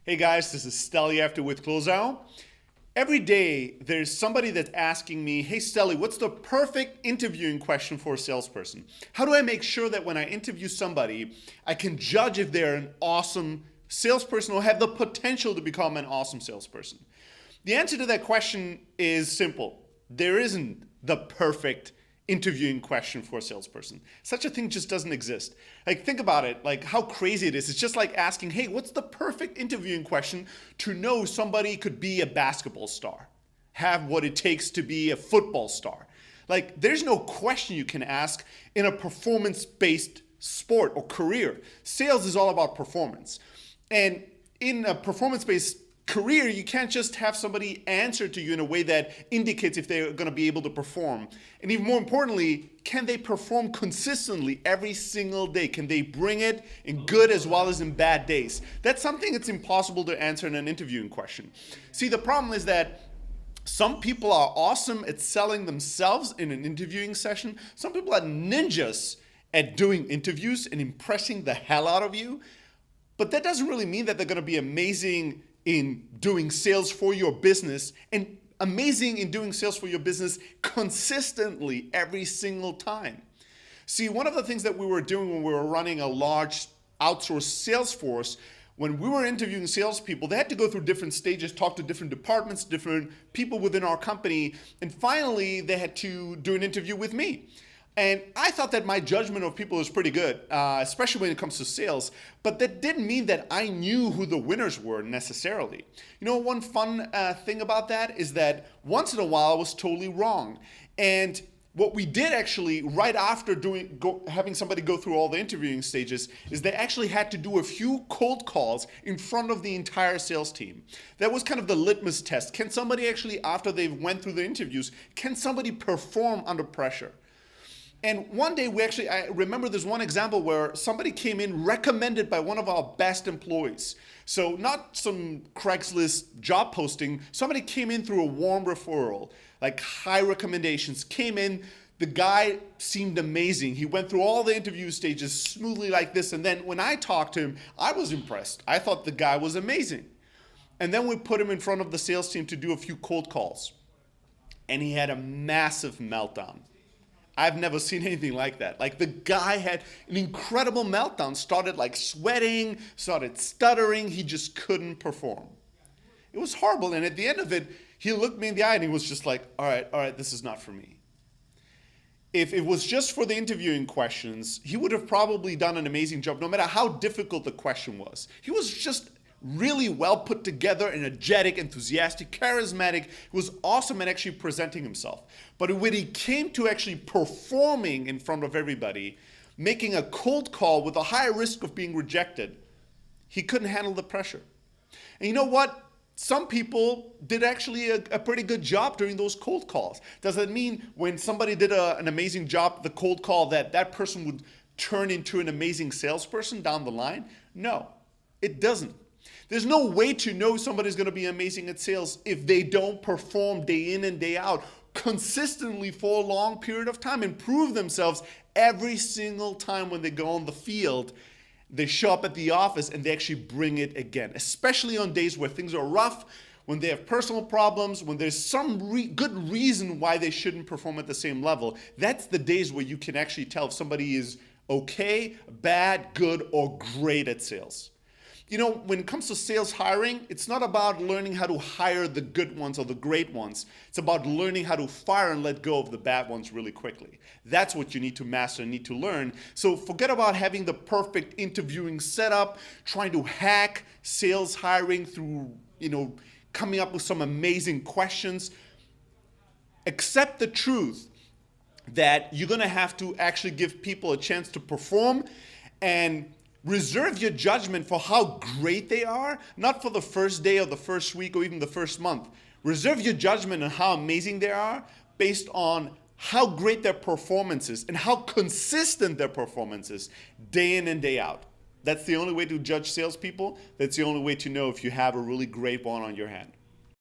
Hey guys, this is Stelly after with Closeout. Every day there's somebody that's asking me, hey Stelly, what's the perfect interviewing question for a salesperson? How do I make sure that when I interview somebody, I can judge if they're an awesome salesperson or have the potential to become an awesome salesperson? The answer to that question is simple. There isn't the perfect interviewing question for a salesperson. Such a thing just doesn't exist. Like, think about it, like how crazy it is. It's just like asking, hey, what's the perfect interviewing question to know somebody could be a basketball star, have what it takes to be a football star? Like, there's no question you can ask in a performance-based sport or career. Sales is all about performance. And in a performance-based career, you can't just have somebody answer to you in a way that indicates if they're going to be able to perform. And even more importantly, can they perform consistently every single day? Can they bring it in good as well as in bad days? That's something that's impossible to answer in an interviewing question. See, the problem is that some people are awesome at selling themselves in an interviewing session. Some people are ninjas at doing interviews and impressing the hell out of you. But that doesn't really mean that they're going to be amazing in doing sales for your business and amazing in doing sales for your business consistently every single time. See, one of the things that we were doing when we were running a large outsourced sales force, when we were interviewing salespeople, they had to go through different stages, talk to different departments, different people within our company, and finally they had to do an interview with me. And I thought that my judgment of people was pretty good, especially when it comes to sales. But that didn't mean that I knew who the winners were necessarily. You know, one fun thing about that is that once in a while I was totally wrong. And what we did actually, right after having somebody go through all the interviewing stages, is they actually had to do a few cold calls in front of the entire sales team. That was kind of the litmus test. Can somebody actually, after they went through the interviews, can somebody perform under pressure? And one day I remember there's one example where somebody came in recommended by one of our best employees. So not some Craigslist job posting, somebody came in through a warm referral, like high recommendations, came in, the guy seemed amazing. He went through all the interview stages smoothly like this, and then when I talked to him, I was impressed. I thought the guy was amazing. And then we put him in front of the sales team to do a few cold calls. And he had a massive meltdown. I've never seen anything like that. Like, the guy had an incredible meltdown, started like sweating, started stuttering. He just couldn't perform. It was horrible. And at the end of it, he looked me in the eye and he was just like, all right, this is not for me. If it was just for the interviewing questions, he would have probably done an amazing job, no matter how difficult the question was. He was just really well put together, energetic, enthusiastic, charismatic. He was awesome at actually presenting himself. But when he came to actually performing in front of everybody, making a cold call with a high risk of being rejected, he couldn't handle the pressure. And you know what? Some people did actually a pretty good job during those cold calls. Does that mean when somebody did an amazing job, the cold call, that person would turn into an amazing salesperson down the line? No, it doesn't. There's no way to know somebody's going to be amazing at sales if they don't perform day in and day out consistently for a long period of time and prove themselves every single time when they go on the field. They show up at the office and they actually bring it again, especially on days where things are rough, when they have personal problems, when there's some good reason why they shouldn't perform at the same level. That's the days where you can actually tell if somebody is okay, bad, good, or great at sales. You know, when it comes to sales hiring, it's not about learning how to hire the good ones or the great ones. It's about learning how to fire and let go of the bad ones really quickly. That's what you need to master and need to learn. So forget about having the perfect interviewing setup, trying to hack sales hiring through, coming up with some amazing questions. Accept the truth that you're going to have to actually give people a chance to perform, and reserve your judgment for how great they are, not for the first day or the first week or even the first month. Reserve your judgment on how amazing they are based on how great their performance is and how consistent their performance is day in and day out. That's the only way to judge salespeople. That's the only way to know if you have a really great one on your hand.